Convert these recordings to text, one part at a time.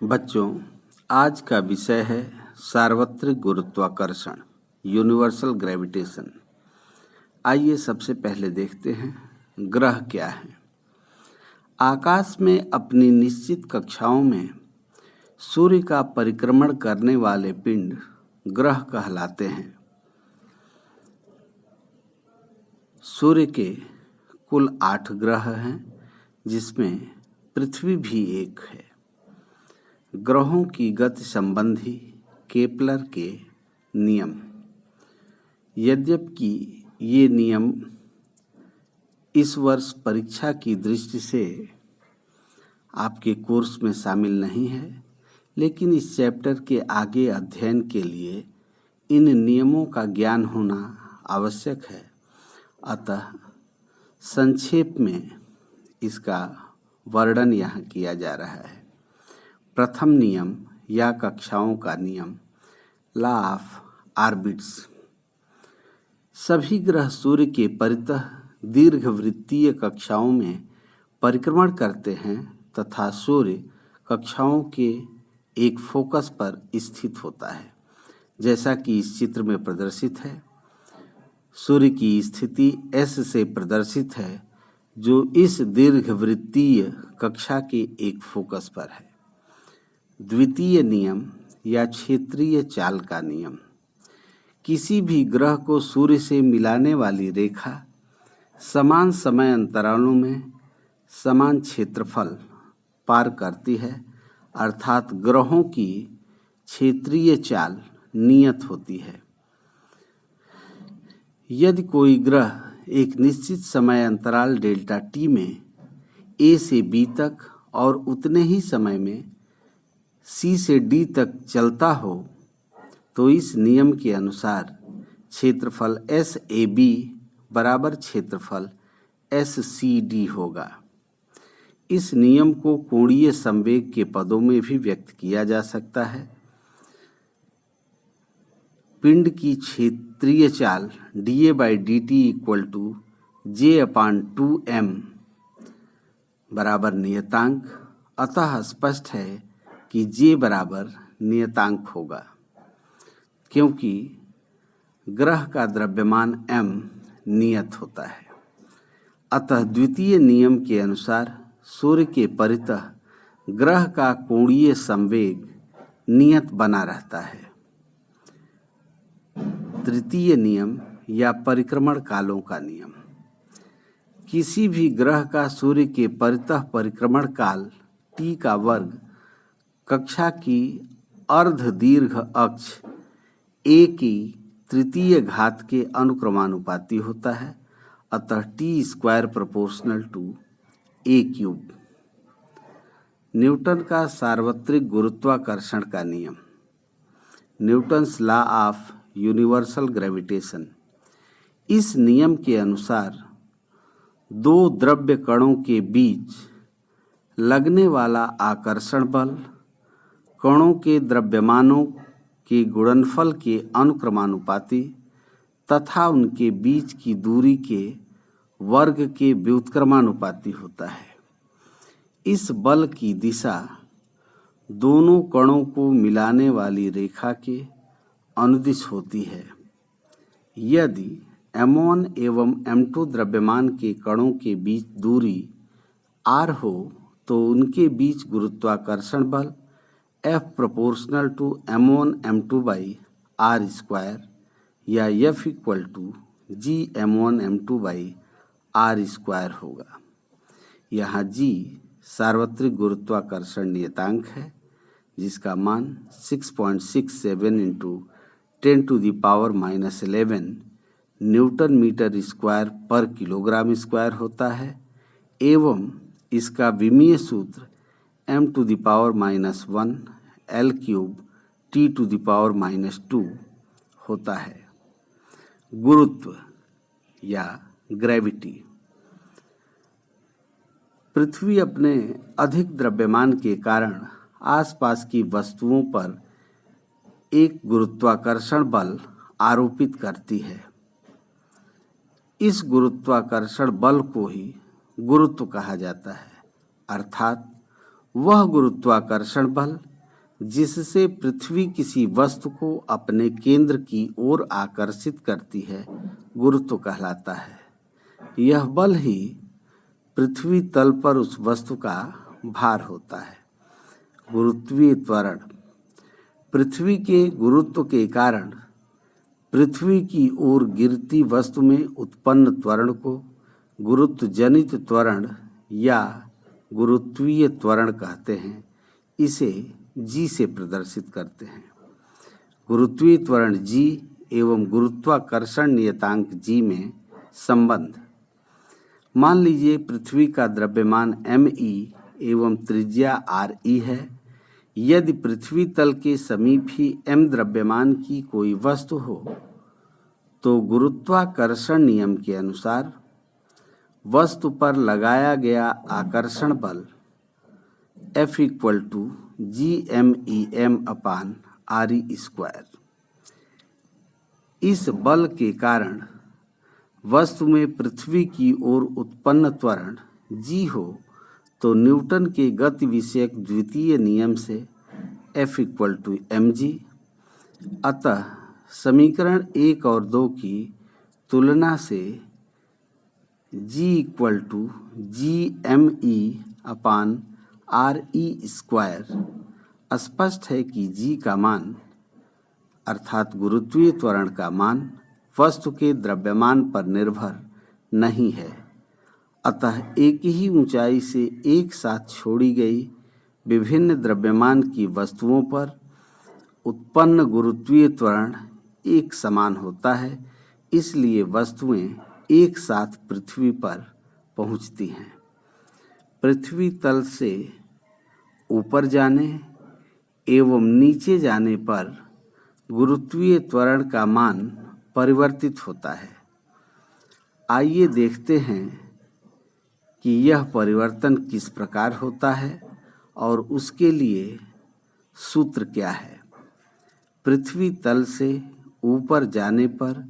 बच्चों, आज का विषय है सार्वत्रिक गुरुत्वाकर्षण, यूनिवर्सल ग्रेविटेशन। आइए सबसे पहले देखते हैं ग्रह क्या है। आकाश में अपनी निश्चित कक्षाओं में सूर्य का परिक्रमण करने वाले पिंड ग्रह कहलाते हैं। सूर्य के कुल 8 ग्रह हैं, जिसमें पृथ्वी भी एक है। ग्रहों की गति संबंधी केपलर के नियम। यद्यपि ये नियम इस वर्ष परीक्षा की दृष्टि से आपके कोर्स में शामिल नहीं है, लेकिन इस चैप्टर के आगे अध्ययन के लिए इन नियमों का ज्ञान होना आवश्यक है। अतः संक्षेप में इसका वर्णन यहाँ किया जा रहा है। प्रथम नियम या कक्षाओं का नियम, लॉ ऑफ ऑर्बिट्स। सभी ग्रह सूर्य के परितः दीर्घवृत्तीय कक्षाओं में परिक्रमण करते हैं तथा सूर्य कक्षाओं के एक फोकस पर स्थित होता है, जैसा कि इस चित्र में प्रदर्शित है। सूर्य की स्थिति S से प्रदर्शित है, जो इस दीर्घवृत्तीय कक्षा के एक फोकस पर है। द्वितीय नियम या क्षेत्रीय चाल का नियम। किसी भी ग्रह को सूर्य से मिलाने वाली रेखा समान समय अंतरालों में समान क्षेत्रफल पार करती है, अर्थात ग्रहों की क्षेत्रीय चाल नियत होती है। यदि कोई ग्रह एक निश्चित समय अंतराल डेल्टा टी में A से B तक और उतने ही समय में C से D तक चलता हो, तो इस नियम के अनुसार क्षेत्रफल SAB बराबर क्षेत्रफल SCD होगा। इस नियम को कोणीय संवेग के पदों में भी व्यक्त किया जा सकता है। पिंड की क्षेत्रीय चाल dA/dt = J/2m बराबर नियतांक, अतः स्पष्ट है कि J बराबर नियतांक होगा, क्योंकि ग्रह का द्रव्यमान m नियत होता है। अतः द्वितीय नियम के अनुसार सूर्य के परितः ग्रह का कोणीय संवेग नियत बना रहता है। तृतीय नियम या परिक्रमण कालों का नियम। किसी भी ग्रह का सूर्य के परितः परिक्रमण काल t का वर्ग कक्षा की अर्ध दीर्घ अक्ष a की तृतीय घात के अनुक्रमानुपाती होता है, अतः t² = a³। न्यूटन का सार्वत्रिक गुरुत्वाकर्षण का नियम, Newton's law of universal gravitation. इस नियम के अनुसार दो द्रव्य कणों के बीच लगने वाला आकर्षण बल कणों के द्रव्यमानों के गुणनफल के अनुक्रमानुपाती तथा उनके बीच की दूरी के वर्ग के व्युत्क्रमानुपाती होता है। इस बल की दिशा दोनों कणों को मिलाने वाली रेखा के अनुदिश होती है। यदि m1 एवं m2 द्रव्यमान के कणों के बीच दूरी r हो, तो उनके बीच गुरुत्वाकर्षण बल F = m1m2/r² या F = Gm1m2/r² होगा। यहाँ G सार्वत्रिक गुरुत्वाकर्षण नियतांक है, जिसका मान 6.67 × 10⁻11 न्यूटन मीटर स्क्वायर पर किलोग्राम स्क्वायर होता है एवं इसका विमीय सूत्र m⁻⁻1 L³ T⁻⁻2 होता है। गुरुत्व या ग्रेविटी। पृथ्वी अपने अधिक द्रव्यमान के कारण आसपास की वस्तुओं पर एक गुरुत्वाकर्षण बल आरोपित करती है। इस गुरुत्वाकर्षण बल को ही गुरुत्व कहा जाता है, अर्थात वह गुरुत्वाकर्षण बल जिससे पृथ्वी किसी वस्तु को अपने केंद्र की ओर आकर्षित करती है, गुरुत्व कहलाता है। यह बल ही पृथ्वी तल पर उस वस्तु का भार होता है। गुरुत्वीय त्वरण। पृथ्वी के गुरुत्व के कारण पृथ्वी की ओर गिरती वस्तु में उत्पन्न त्वरण को गुरुत्व जनित त्वरण या गुरुत्वीय त्वरण कहते हैं। इसे जी से प्रदर्शित करते हैं। गुरुत्वीय त्वरण जी एवं गुरुत्वाकर्षण नियतांक जी में संबंध। मान लीजिए पृथ्वी का द्रव्यमान me एवं त्रिज्या re है। यदि पृथ्वी तल के समीप ही m द्रव्यमान की कोई वस्तु हो तो गुरुत्वाकर्षण नियम के अनुसार वस्तु पर लगाया गया आकर्षण बल F = gmem/re²। इस बल के कारण वस्तु में पृथ्वी की ओर उत्पन्न त्वरण g हो तो न्यूटन के गति विषयक द्वितीय नियम से F = mg। अतः समीकरण 1 और 2 की तुलना से g = gme/re²। स्पष्ट है कि g का मान अर्थात गुरुत्वीय त्वरण का मान वस्तु के द्रव्यमान पर निर्भर नहीं है। अतः एक ही ऊंचाई से एक साथ छोड़ी गई विभिन्न द्रव्यमान की वस्तुओं पर उत्पन्न गुरुत्वीय त्वरण एक समान होता है। इसलिए वस्तुएं एक साथ पृथ्वी पर पहुंचती हैं। पृथ्वी तल से ऊपर जाने एवं नीचे जाने पर गुरुत्वीय त्वरण का मान परिवर्तित होता है। आइए देखते हैं कि यह परिवर्तन किस प्रकार होता है और उसके लिए सूत्र क्या है। पृथ्वी तल से ऊपर जाने पर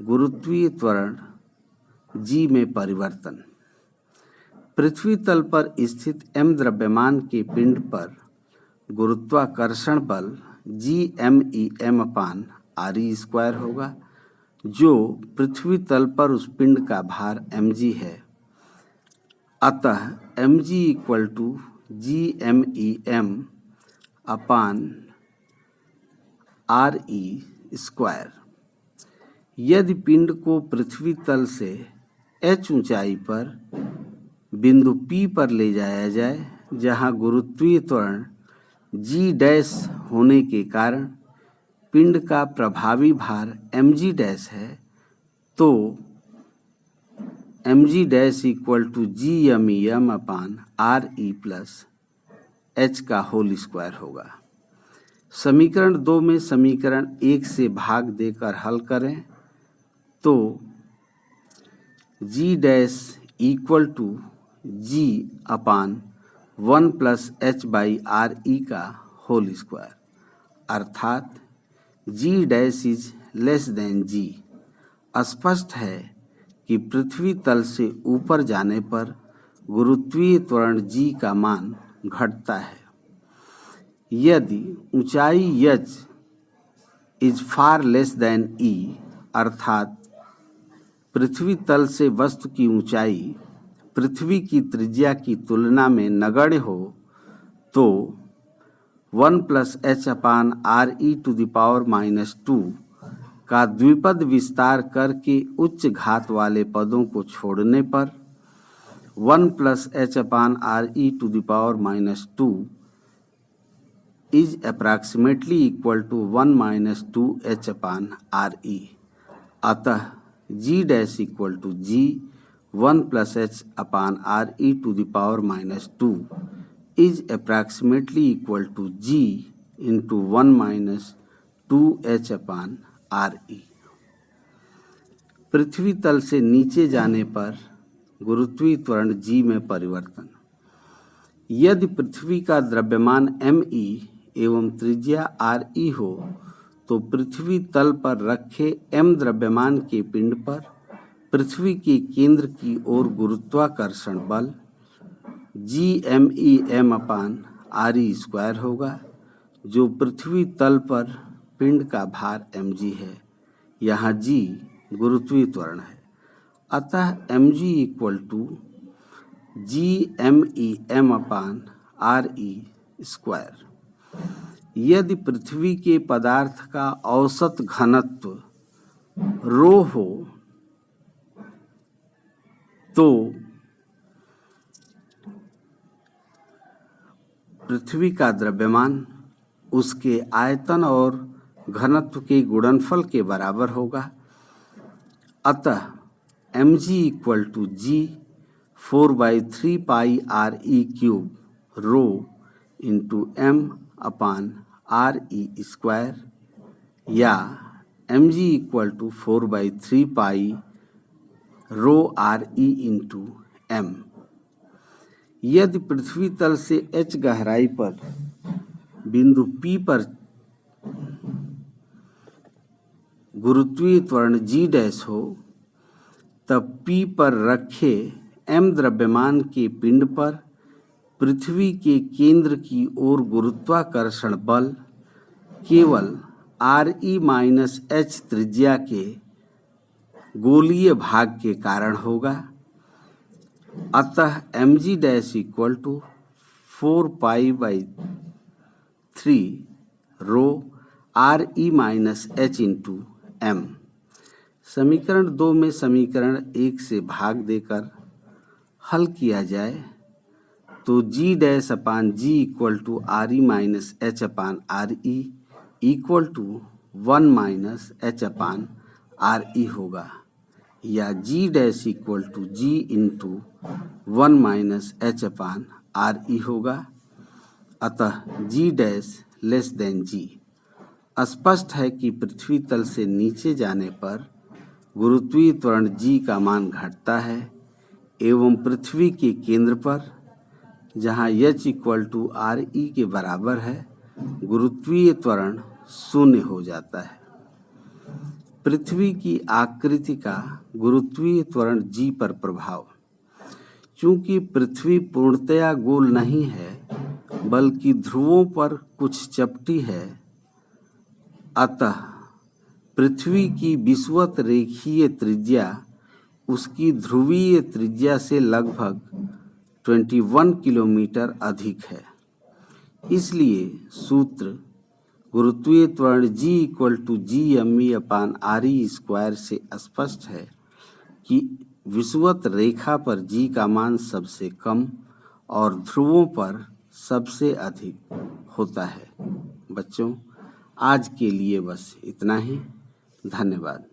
गुरुत्वीय त्वरण जी में परिवर्तन। पृथ्वी तल पर स्थित m द्रव्यमान के पिंड पर गुरुत्वाकर्षण बल gmem/re² होगा, जो पृथ्वी तल पर उस पिंड का भार mg है। अतः mg = gmem/re²। यदि पिंड को पृथ्वी तल से h ऊंचाई पर बिंदु P पर ले जाया जाए, जहां गुरुत्वीय त्वरण g' होने के कारण पिंड का प्रभावी भार mg' है, तो mg' = gmem/re+h² होगा। समीकरण 2 में समीकरण 1 से भाग देकर हल करें तो g' = g/1+h/re², अर्थात g' g। स्पष्ट है कि पृथ्वी तल से ऊपर जाने पर गुरुत्वीय त्वरण g का मान घटता है। यदि ऊंचाई h is far less than e, अर्थात पृथ्वी तल से वस्तु की ऊंचाई पृथ्वी की त्रिज्या की तुलना में नगण्य हो तो 1+h/re⁻² का द्विपद विस्तार करके उच्च घात वाले पदों को छोड़ने पर 1+h/re⁻² is approximately equal to 1 - 2h/re। अतः g' = g1+h/re⁻² is approximately equal to g into 1 - 2h/re। पृथ्वी तल से नीचे जाने पर गुरुत्वीय त्वरण g में परिवर्तन। यदि पृथ्वी का द्रव्यमान me एवं त्रिज्या re हो तो पृथ्वी तल पर रखे m द्रव्यमान के पिंड पर पृथ्वी के केंद्र की ओर गुरुत्वाकर्षण बल gmem/re² होगा, जो पृथ्वी तल पर पिंड का भार mg है, यहाँ g गुरुत्वीय त्वरण है, अतः mg equal to GME/m/RE square. यदि पृथ्वी के पदार्थ का औसत घनत्व रो हो तो पृथ्वी का द्रव्यमान उसके आयतन और घनत्व के गुणनफल के बराबर होगा। अतः mg equal to g 4/3 pi RE cube rho into m/RE square, या mg equal to 4/3 pi rho RE into m। यदि पृथ्वी तल से h गहराई पर बिंदु P पर गुरुत्वीय त्वरण g डैश हो, तब P पर रखे m द्रव्यमान के पिंड पर पृथ्वी के केंद्र की ओर गुरुत्वाकर्षण बल केवल RE-h त्रिज्या के गोलीय भाग के कारण होगा। अतः mg dash equal to 4π/3 rho RE-h into m। समीकरण 2 में समीकरण 1 से भाग देकर हल किया जाए तो g डैश अपान g equal to RE-h/RE equal to 1-h/RE होगा, या g dash equal to g into 1-h/RE होगा। अतः g dash less than g। स्पष्ट है कि पृथ्वी तल से नीचे जाने पर गुरुत्वीय त्वरण g का मान घटता है एवं पृथ्वी के केंद्र पर, जहाँ h इक्वल टू RE के बराबर है, गुरुत्वीय त्वरण शून्य हो जाता है। पृथ्वी की आकृति का गुरुत्वीय त्वरण g पर प्रभाव। चूंकि पृथ्वी पूर्णतया गोल नहीं है बल्कि ध्रुवों पर कुछ चपटी है, अतः पृथ्वी की विषुवत रेखीय त्रिज्या उसकी ध्रुवीय त्रिज्या से लगभग 21 किलोमीटर अधिक है। इसलिए सूत्र गुरुत्वीय त्वरण g equal to GME/RE square से स्पष्ट है कि विषुवत रेखा पर g का मान सबसे कम और ध्रुवों पर सबसे अधिक होता है। बच्चों, आज के लिए बस इतना ही। धन्यवाद।